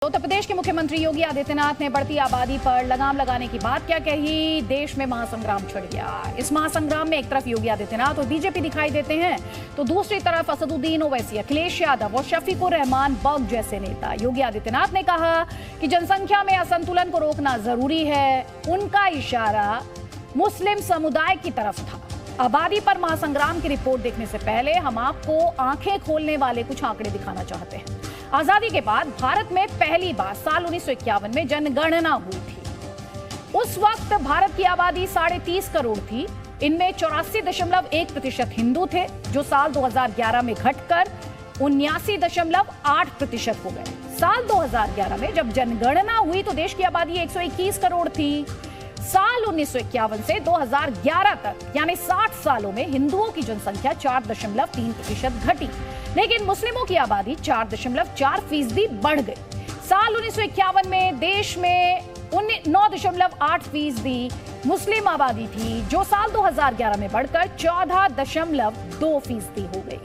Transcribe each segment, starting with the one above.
उत्तर प्रदेश के मुख्यमंत्री योगी आदित्यनाथ ने बढ़ती आबादी पर लगाम लगाने की बात क्या कही। देश में महासंग्राम छिड़ गया। इस महासंग्राम में एक तरफ योगी आदित्यनाथ और बीजेपी दिखाई देते हैं, तो दूसरी तरफ असदुद्दीन ओवैसी, अखिलेश यादव और शफीकुर रहमान बग जैसे नेता। योगी आदित्यनाथ ने कहा कि जनसंख्या में असंतुलन को रोकना जरूरी है। उनका इशारा मुस्लिम समुदाय की तरफ था। आबादी पर महासंग्राम की रिपोर्ट देखने से पहले हम आपको आंखें खोलने वाले कुछ आंकड़े दिखाना चाहते हैं। आजादी के बाद भारत में पहली बार साल 1951 में जनगणना हुई थी। उस वक्त भारत की आबादी 30.5 करोड़ थी। इनमें 84.1% हिंदू थे, जो साल 2011 में घटकर 79.8% हो गए। साल 2011 में जब जनगणना हुई तो देश की आबादी 121 करोड़ थी। साल 1951 से 2011 तक यानी 60 सालों में हिंदुओं की जनसंख्या 4.3% घटी, लेकिन मुस्लिमों की आबादी 4.4% बढ़ गई। साल 1951 में देश में 9.8% मुस्लिम आबादी थी, जो साल 2011 में बढ़कर 14.2% हो गई।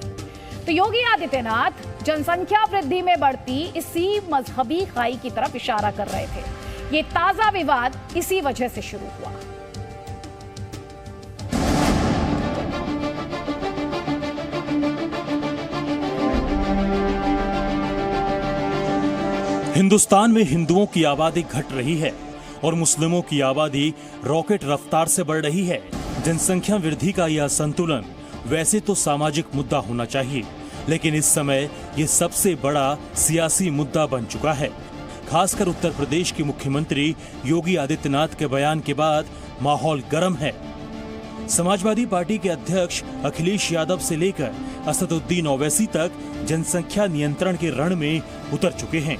तो योगी आदित्यनाथ जनसंख्या वृद्धि में बढ़ती इसी मजहबी खाई की तरफ इशारा कर रहे थे। ये ताजा विवाद इसी वजह से शुरू हुआ। हिंदुस्तान में हिंदुओं की आबादी घट रही है और मुस्लिमों की आबादी रॉकेट रफ्तार से बढ़ रही है। जनसंख्या वृद्धि का यह संतुलन वैसे तो सामाजिक मुद्दा होना चाहिए, लेकिन इस समय ये सबसे बड़ा सियासी मुद्दा बन चुका है। खासकर उत्तर प्रदेश के मुख्यमंत्री योगी आदित्यनाथ के बयान के बाद माहौल गर्म है। समाजवादी पार्टी के अध्यक्ष अखिलेश यादव से लेकर असदुद्दीन ओवैसी तक जनसंख्या नियंत्रण के रण में उतर चुके हैं।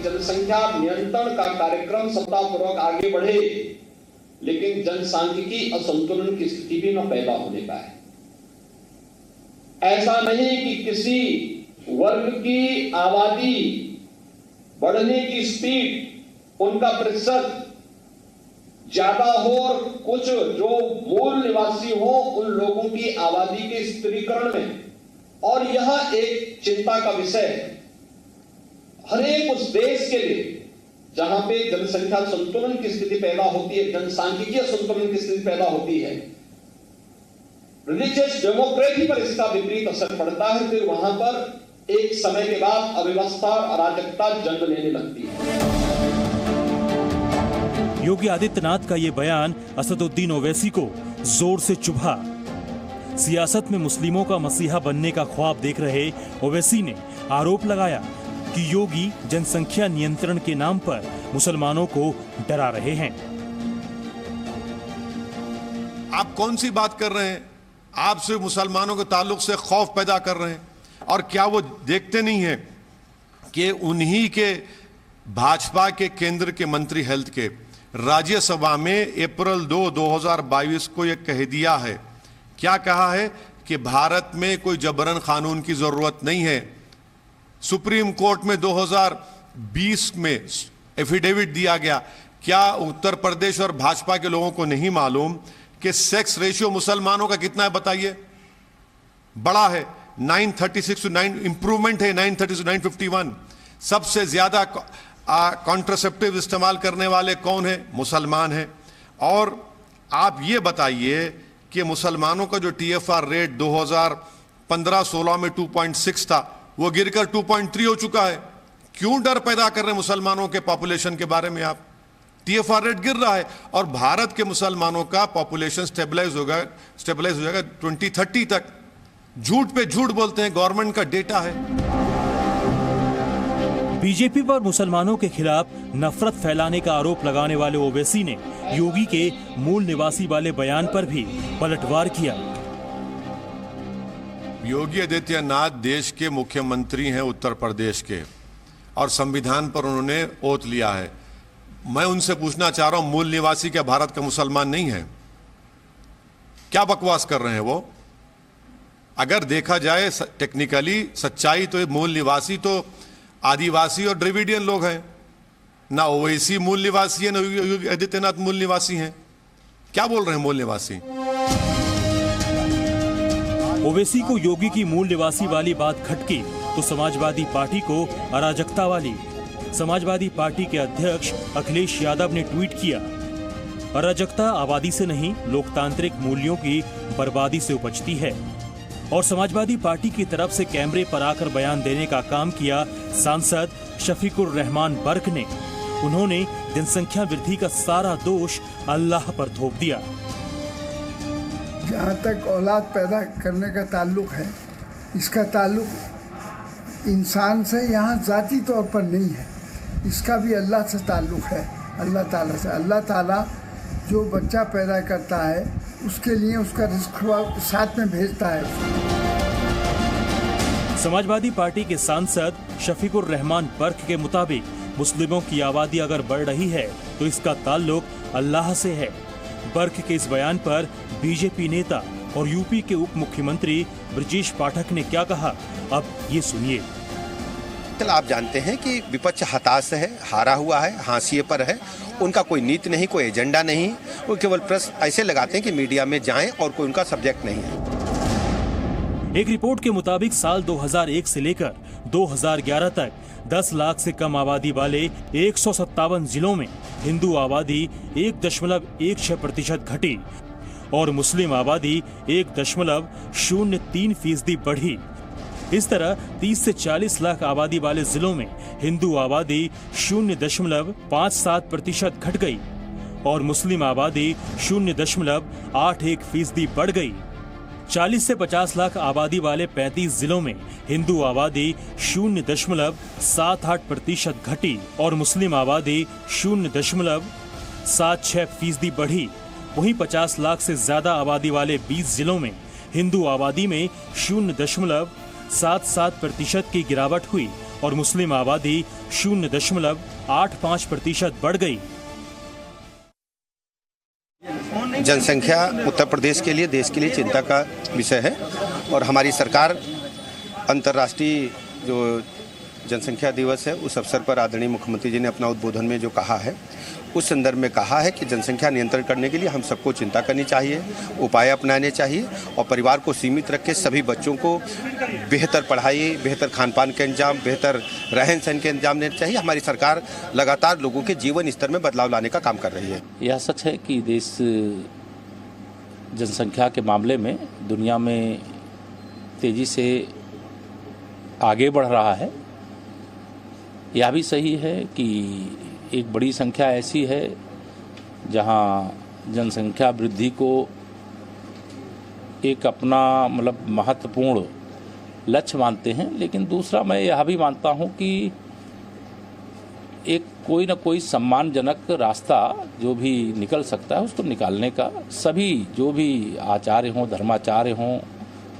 जनसंख्या नियंत्रण का कार्यक्रम सफलतापूर्वक आगे बढ़े, लेकिन जनसांख्यिकी असंतुलन की स्थिति भी न पैदा होने पाए। ऐसा नहीं कि किसी वर्ग की आबादी बढ़ने की स्पीड, उनका प्रतिशत ज्यादा हो और कुछ जो मूल निवासी हो उन लोगों की आबादी के स्थिरीकरण में, और यह एक चिंता का विषय है हर एक उस देश के लिए जहां पे जनसंख्या संतुलन की स्थिति पैदा होती है, जनसांख्यिकीय संतुलन की स्थिति पैदा होती है। रिलीजियस डेमोक्रेसी पर इसका विपरीत असर पड़ता है, फिर वहां पर एक समय के बाद अव्यवस्था और अराजकता जन्म लेने लगती है। योगी आदित्यनाथ का ये बयान असदुद्दीन ओवैसी को जोर से चुभा। सियासत में मुस्लिमों का मसीहा बनने का ख्वाब देख रहे ओवैसी ने आरोप लगाया कि योगी जनसंख्या नियंत्रण के नाम पर मुसलमानों को डरा रहे हैं। आप कौन सी बात कर रहे हैं? आप सिर्फ मुसलमानों के ताल्लुक से खौफ पैदा कर रहे हैं, और क्या वो देखते नहीं हैं कि उन्हीं के भाजपा के केंद्र के मंत्री हेल्थ के राज्यसभा में अप्रैल 2, 2022 को यह कह दिया है। क्या कहा है? कि भारत में कोई जबरन कानून की जरूरत नहीं है। सुप्रीम कोर्ट में 2020 में एफिडेविट दिया गया। क्या उत्तर प्रदेश और भाजपा के लोगों को नहीं मालूम कि सेक्स रेशियो मुसलमानों का कितना है? बताइए। बड़ा है, 936 to 9, इंप्रूवमेंट है 930 to 951। सबसे ज्यादा कॉन्ट्रासेप्टिव इस्तेमाल करने वाले कौन है? मुसलमान है। और आप ये बताइए कि मुसलमानों का जो TFR रेट 2015-16 में 2.6 था, वो गिरकर 2.3 हो चुका है। क्यों डर पैदा कर रहे हैं मुसलमानों के पॉपुलेशन के बारे में? आप TFR रेट गिर रहा है और भारत के मुसलमानों का पॉपुलेशन स्टेबलाइज हो जाएगा 2030 तक। झूठ पे झूठ बोलते हैं, गवर्नमेंट का डेटा है। बीजेपी पर मुसलमानों के खिलाफ नफरत फैलाने का आरोप लगाने वाले ओवैसी ने योगी के मूल निवासी वाले बयान पर भी पलटवार किया। योगी आदित्यनाथ देश के मुख्यमंत्री हैं उत्तर प्रदेश के, और संविधान पर उन्होंने ओथ लिया है। मैं उनसे पूछना चाह रहा हूं, मूल निवासी क्या भारत का मुसलमान नहीं है? क्या बकवास कर रहे हैं वो? अगर देखा जाए टेक्निकली सच्चाई, तो मूल निवासी तो आदिवासी और द्रविडियन लोग हैं। ना ओवैसी मूल निवासी है, ना योगी आदित्यनाथ मूल निवासी हैं। क्या बोल रहे हैं मूल निवासी? ओवैसी को योगी की मूल निवासी वाली बात खटकी तो समाजवादी पार्टी को अराजकता वाली। समाजवादी पार्टी के अध्यक्ष अखिलेश यादव ने ट्वीट किया, अराजकता आबादी से नहीं लोकतांत्रिक मूल्यों की बर्बादी से उपजती है। और समाजवादी पार्टी की तरफ से कैमरे पर आकर बयान देने का काम किया सांसद शफीकुर रहमान बर्क ने। उन्होंने जनसंख्या वृद्धि का सारा दोष अल्लाह पर थोप दिया। जहाँ तक औलाद पैदा करने का ताल्लुक है, इसका ताल्लुक इंसान से यहाँ जाती तौर पर नहीं है, इसका भी अल्लाह से ताल्लुक है, अल्लाह ताला से। अल्लाह ताला जो बच्चा पैदा करता है उसके लिए उसका रिस्क साथ में भेजता है। समाजवादी पार्टी के सांसद शफीकुर रहमान बर्क के मुताबिक मुस्लिमों की आबादी अगर बढ़ रही है तो इसका ताल्लुक अल्लाह से है। बर्क के इस बयान पर बीजेपी नेता और यूपी के उप मुख्यमंत्री ब्रजेश पाठक ने क्या कहा, अब ये सुनिए। आप जानते हैं कि विपक्ष हताश है, हारा हुआ है, हाशिए पर है। उनका कोई नीति नहीं, कोई एजेंडा नहीं, वो केवल प्रश्न ऐसे लगाते हैं कि मीडिया में जाएं और कोई उनका सब्जेक्ट नहीं है। एक रिपोर्ट के मुताबिक साल 2001 से लेकर 2011 तक 10 लाख से कम आबादी वाले 157 जिलों में हिंदू आबादी 1.16% घटी और मुस्लिम आबादी 1.03% बढ़ी। इस तरह 30 से 40 लाख आबादी वाले जिलों में हिंदू आबादी 0.57% घट गई और मुस्लिम आबादी 0.81% बढ़ गई। 40 से 50 लाख आबादी वाले 35 जिलों में हिंदू आबादी 0.78% घटी और मुस्लिम आबादी 0.76% बढ़ी। वहीं 50 लाख से ज्यादा आबादी वाले 20 जिलों में हिंदू आबादी में 0.77% की गिरावट हुई और मुस्लिम आबादी 0.85% बढ़ गई। जनसंख्या उत्तर प्रदेश के लिए, देश के लिए चिंता का विषय है और हमारी सरकार अंतर्राष्ट्रीय जो जनसंख्या दिवस है उस अवसर पर आदरणीय मुख्यमंत्री जी ने अपना उद्बोधन में जो कहा है उस संदर्भ में कहा है कि जनसंख्या नियंत्रण करने के लिए हम सबको चिंता करनी चाहिए, उपाय अपनाने चाहिए और परिवार को सीमित रख के सभी बच्चों को बेहतर पढ़ाई, बेहतर खान पान के इंतजाम, बेहतर रहन सहन के इंतजाम देना चाहिए। हमारी सरकार लगातार लोगों के जीवन स्तर में बदलाव लाने का काम कर रही है। यह सच है कि देश जनसंख्या के मामले में दुनिया में तेजी से आगे बढ़ रहा है। यह भी सही है कि एक बड़ी संख्या ऐसी है जहां जनसंख्या वृद्धि को एक अपना महत्वपूर्ण लक्ष्य मानते हैं, लेकिन दूसरा मैं यह भी मानता हूं कि एक कोई न कोई सम्मानजनक रास्ता जो भी निकल सकता है उसको निकालने का सभी जो भी आचार्य हों, धर्माचार्य हों,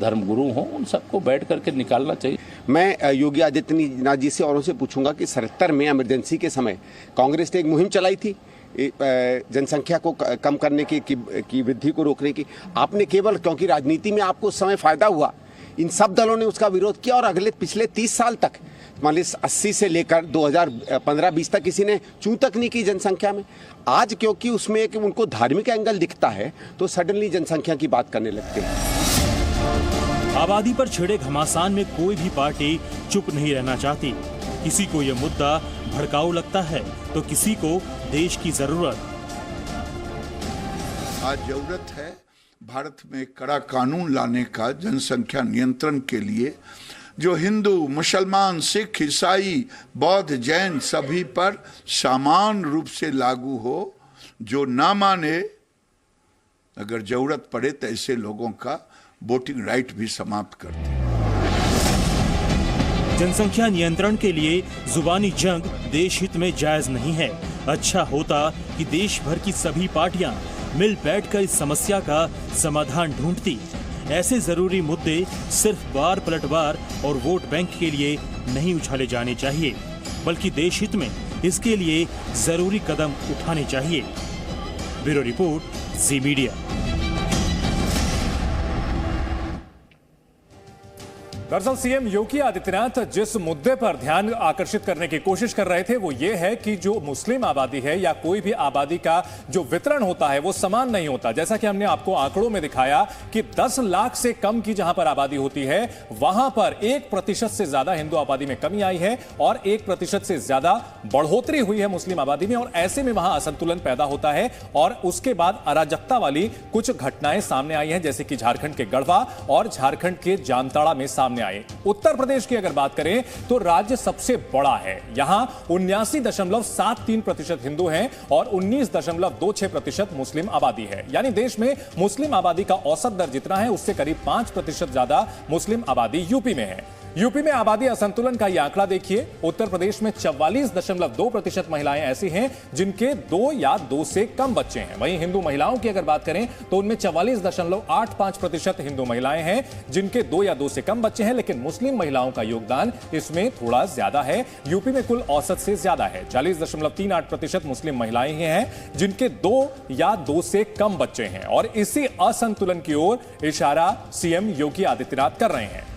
धर्मगुरु हों, उन सबको बैठ करके निकालना चाहिए। मैं योगी आदित्यनाथ जी से औरों से पूछूंगा कि 77 में इमरजेंसी के समय कांग्रेस ने एक मुहिम चलाई थी जनसंख्या को कम करने की वृद्धि को रोकने की। आपने केवल क्योंकि राजनीति में आपको उस समय फायदा हुआ, इन सब दलों ने उसका विरोध किया और अगले पिछले 30 साल तक 80 से लेकर 2015-20 तक किसी ने चूं तक नहीं की जनसंख्या में। आज क्योंकि उसमें एक उनको धार्मिक एंगल दिखता है तो सडनली जनसंख्या की बात करने लगते हैं। आबादी पर छिड़े घमासान में कोई भी पार्टी चुप नहीं रहना चाहती। किसी को यह मुद्दा भड़काऊ लगता है तो किसी को देश की जरूरत। आज जरूरत है भारत में कड़ा कानून लाने का जनसंख्या नियंत्रण के लिए, जो हिंदू, मुसलमान, सिख, ईसाई, बौद्ध, जैन सभी पर समान रूप से लागू हो। जो ना माने, अगर जरूरत पड़े तो ऐसे लोगों का वोटिंग राइट भी समाप्त कर दे। जनसंख्या नियंत्रण के लिए जुबानी जंग देश हित में जायज नहीं है। अच्छा होता कि देश भर की सभी पार्टियां मिल बैठकर इस समस्या का समाधान ढूंढती। ऐसे जरूरी मुद्दे सिर्फ बार पलटवार और वोट बैंक के लिए नहीं उछाले जाने चाहिए, बल्कि देश हित में इसके लिए जरूरी कदम उठाने चाहिए। ब्यूरो रिपोर्ट, जी मीडिया। दरअसल सीएम योगी आदित्यनाथ जिस मुद्दे पर ध्यान आकर्षित करने की कोशिश कर रहे थे वो ये है कि जो मुस्लिम आबादी है या कोई भी आबादी का जो वितरण होता है वो समान नहीं होता। जैसा कि हमने आपको आंकड़ों में दिखाया कि 10 लाख से कम की जहां पर आबादी होती है वहां पर 1% से ज्यादा हिंदू आबादी में कमी आई है और 1% से ज्यादा बढ़ोतरी हुई है मुस्लिम आबादी में, और ऐसे में वहां असंतुलन पैदा होता है और उसके बाद अराजकता वाली कुछ घटनाएं सामने आई हैं, जैसे कि झारखंड के गढ़वा और झारखंड के जामताड़ा में सामने आए। उत्तर प्रदेश की अगर बात करें तो राज्य सबसे बड़ा है। यहां 79.73% हिंदू हैं और 19.26% मुस्लिम आबादी है। यानी देश में मुस्लिम आबादी का औसत दर जितना है उससे करीब 5% ज्यादा मुस्लिम आबादी यूपी में है। यूपी में आबादी असंतुलन का यह आंकड़ा देखिए। उत्तर प्रदेश में 44.2% महिलाएं ऐसी हैं जिनके 2 या 2 से कम बच्चे हैं। वहीं हिंदू महिलाओं की अगर बात करें तो उनमें 44.85% हिंदू महिलाएं हैं जिनके 2 या 2 से कम बच्चे हैं, लेकिन मुस्लिम महिलाओं का योगदान इसमें थोड़ा ज्यादा है। यूपी में कुल औसत से ज्यादा है। 40.38% मुस्लिम महिलाएं हैं जिनके 2 या 2 से कम बच्चे हैं, और इसी असंतुलन की ओर इशारा सीएम योगी आदित्यनाथ कर रहे हैं।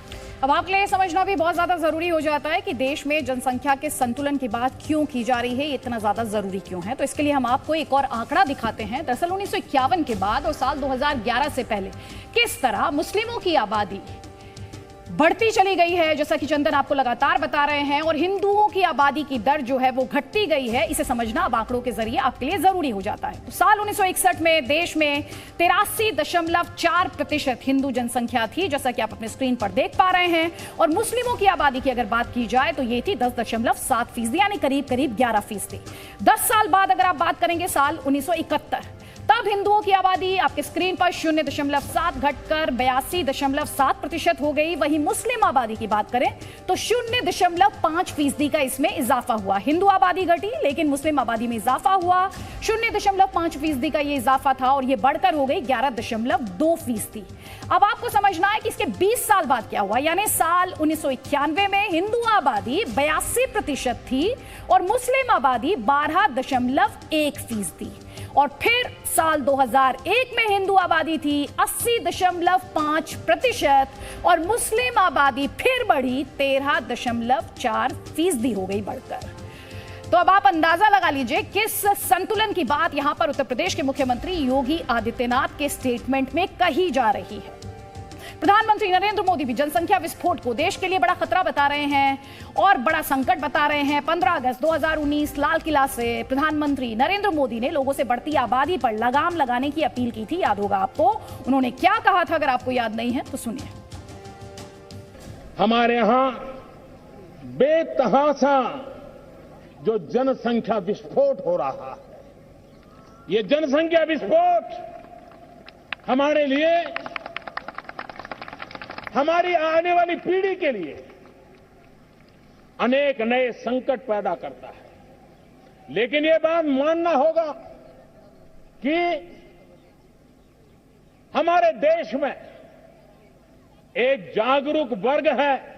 अब आपके लिए समझना भी बहुत ज्यादा जरूरी हो जाता है कि देश में जनसंख्या के संतुलन की बात क्यों की जा रही है, ये इतना ज्यादा जरूरी क्यों है। तो इसके लिए हम आपको एक और आंकड़ा दिखाते हैं। दरअसल 1951 के बाद और साल 2011 से पहले किस तरह मुस्लिमों की आबादी बढ़ती चली गई है, जैसा कि चंदन आपको लगातार बता रहे हैं, और हिंदुओं की आबादी की दर जो है वो घटती गई है। इसे समझना अब आंकड़ों के जरिए आपके लिए जरूरी हो जाता है। तो साल 1961 में देश में 83.4% हिंदू जनसंख्या थी, जैसा कि आप अपने स्क्रीन पर देख पा रहे हैं, और मुस्लिमों की आबादी की अगर बात की जाए तो ये थी 10.7%, यानी करीब 11%। 10 साल बाद अगर आप बात करेंगे साल 1971, तब हिंदुओं की आबादी आपके स्क्रीन पर 0.7 घटकर 82.7% हो गई। वहीं मुस्लिम आबादी की बात करें तो 0.5% का इसमें इजाफा हुआ। हिंदू आबादी घटी लेकिन मुस्लिम आबादी में इजाफा हुआ। 0.5% का ये इजाफा था और ये बढ़कर हो गई 11.2%। अब आपको समझना है कि इसके 20 साल बाद क्या हुआ। यानी साल 1991 में हिंदू आबादी 82% थी और मुस्लिम आबादी 12.1%। और फिर साल 2001 में हिंदू आबादी थी 80.5% और मुस्लिम आबादी फिर बढ़ी 13.4% हो गई बढ़कर। तो अब आप अंदाजा लगा लीजिए किस संतुलन की बात यहां पर उत्तर प्रदेश के मुख्यमंत्री योगी आदित्यनाथ के स्टेटमेंट में कही जा रही है। प्रधानमंत्री नरेंद्र मोदी भी जनसंख्या विस्फोट को देश के लिए बड़ा खतरा बता रहे हैं और बड़ा संकट बता रहे हैं। 15 अगस्त 2019 लाल किला से प्रधानमंत्री नरेंद्र मोदी ने लोगों से बढ़ती आबादी पर लगाम लगाने की अपील की थी, याद होगा आपको। उन्होंने क्या कहा था, अगर आपको याद नहीं है तो सुनिए। हमारे यहां बेतहाशा जो जनसंख्या विस्फोट हो रहा है, ये जनसंख्या विस्फोट हमारे लिए, हमारी आने वाली पीढ़ी के लिए अनेक नए संकट पैदा करता है। लेकिन यह बात मानना होगा कि हमारे देश में एक जागरूक वर्ग है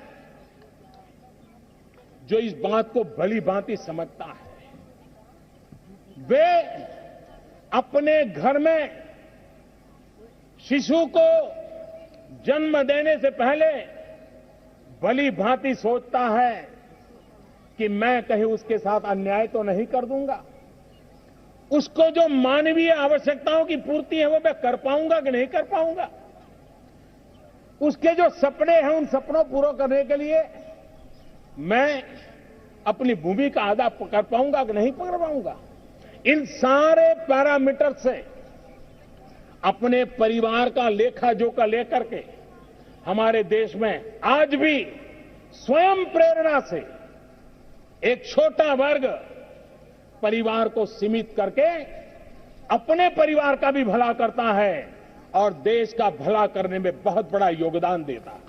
जो इस बात को भली भांति समझता है। वे अपने घर में शिशु को जन्म देने से पहले भली भांति सोचता है कि मैं कहीं उसके साथ अन्याय तो नहीं कर दूंगा, उसको जो मानवीय आवश्यकताओं की पूर्ति है वो मैं कर पाऊंगा कि नहीं कर पाऊंगा, उसके जो सपने हैं उन सपनों पूरा करने के लिए मैं अपनी भूमिका अदा कर पाऊंगा कि नहीं कर पाऊंगा। इन सारे पैरामीटर से अपने परिवार का लेखा जोखा लेकर के हमारे देश में आज भी स्वयं प्रेरणा से एक छोटा वर्ग परिवार को सीमित करके अपने परिवार का भी भला करता है और देश का भला करने में बहुत बड़ा योगदान देता है।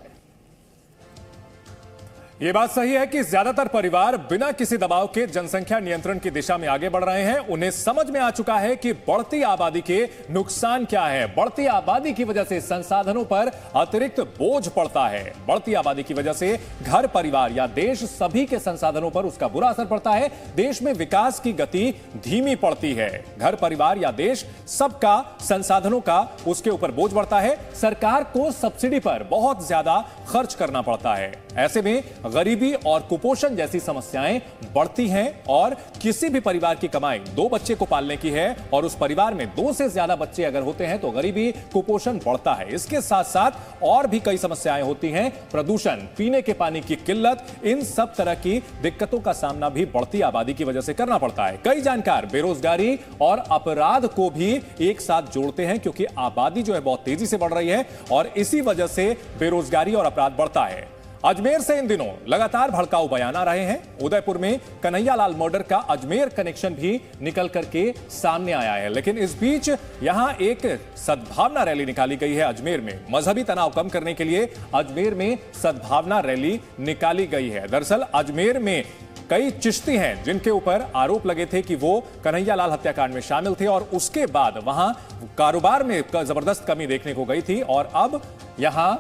ये बात सही है कि ज्यादातर परिवार बिना किसी दबाव के जनसंख्या नियंत्रण की दिशा में आगे बढ़ रहे हैं। उन्हें समझ में आ चुका है कि बढ़ती आबादी के नुकसान क्या है। बढ़ती आबादी की वजह से संसाधनों पर अतिरिक्त बोझ पड़ता है। बढ़ती आबादी की वजह से घर परिवार या देश सभी के संसाधनों पर उसका बुरा असर पड़ता है। देश में विकास की गति धीमी पड़ती है। घर परिवार या देश सबका संसाधनों का उसके ऊपर बोझ बढ़ता है। सरकार को सब्सिडी पर बहुत ज्यादा खर्च करना पड़ता है। ऐसे में गरीबी और कुपोषण जैसी समस्याएं बढ़ती हैं और किसी भी परिवार की कमाई 2 बच्चे को पालने की है और उस परिवार में 2 से ज्यादा बच्चे अगर होते हैं तो गरीबी कुपोषण बढ़ता है। इसके साथ साथ और भी कई समस्याएं होती हैं। प्रदूषण, पीने के पानी की किल्लत, इन सब तरह की दिक्कतों का सामना भी बढ़ती आबादी की वजह से करना पड़ता है। कई जानकार बेरोजगारी और अपराध को भी एक साथ जोड़ते हैं क्योंकि आबादी जो है बहुत तेजी से बढ़ रही है और इसी वजह से बेरोजगारी और अपराध बढ़ता है। अजमेर से इन दिनों लगातार भड़काऊ बयान आ रहे हैं। उदयपुर में कन्हैयालाल मर्डर का अजमेर कनेक्शन भी निकल करके सामने आया है। लेकिन इस बीच यहां एक सद्भावना रैली निकाली गई है। अजमेर में मजहबी तनाव कम करने के लिए अजमेर में सद्भावना रैली निकाली गई है। दरअसल अजमेर में कई चिश्ती हैं जिनके ऊपर आरोप लगे थे कि वो कन्हैयालाल हत्याकांड में शामिल थे और उसके बाद वहां कारोबार में जबरदस्त कमी देखने को गई थी और अब यहां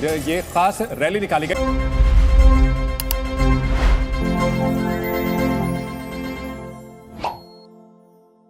ये खास रैली निकाली गई।